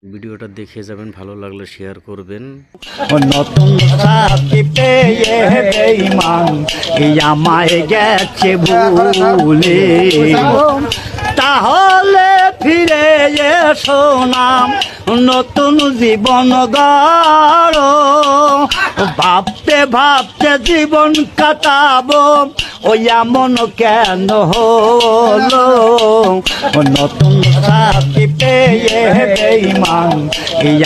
ভিডিওটা দেখে যাবেন, ভালো লাগলে শেয়ার করবেন। নতুন সাথী পেয়ে বেঈমান আমায় গেছে ভুলে, তাহলে ফিরে এসো নাম নতুন জীবন গড়। ভাবতে ভাবতে জীবন কাটাবো ওই এমন কেন হলো। নতুন সাথী পেয়ে বেঈমান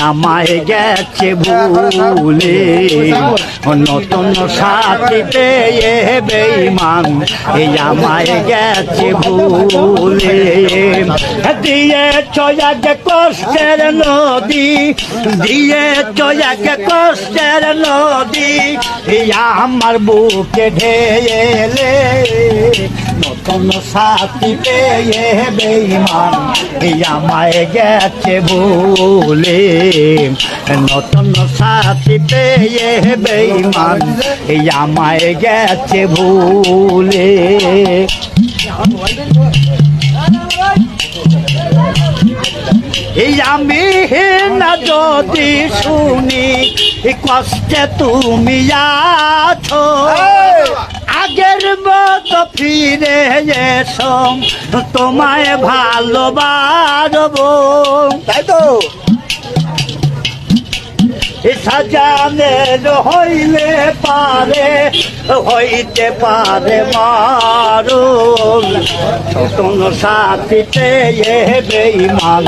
আমায় গেছে ভুলে, নতুন সাথী পেয়ে বেঈমান আমায় গেছে ভুলে। দিয়ে চয়াকে কষ্টের নদী, দিয়ে চয়াকে কষ্টের নদী আমার বুকে ঢেলে। নতুন সাথী পেয়ে বেঈমান আমায় গেছে ভুলে, নতুন সাথী পেয়ে বেঈমান আমায় গেছে ভুলে। আমি না যদি শুনি কষ্টে তুমি আছো, আগের মতো ফিরে এসো তোমায় ভালোবাসবো। তাই তো সাজানের হইলে পারে, হইতে পারে মারুল। নতুন সাথী পেয়ে বেঈমান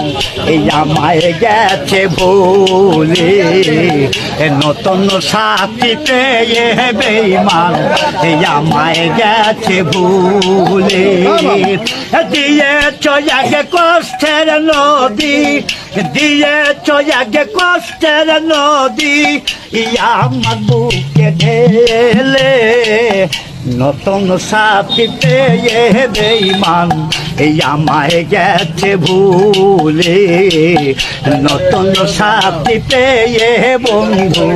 আমায় গেছে ভুলে, নতুন সাথী পেয়ে বেঈমান আমায় গেছে ভুলে। দিয়ে চয়াকে কষ্টের নদী, দিয়ে চয়াকে কষ্টের নদী আমার বুকে ঢেলে। নতুন সাথী পেয়ে বেঈমান আমায় গেছে ভুলে, নতুন সাথী পেয়ে বন্ধু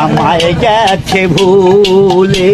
আমায় গেছে ভুলে।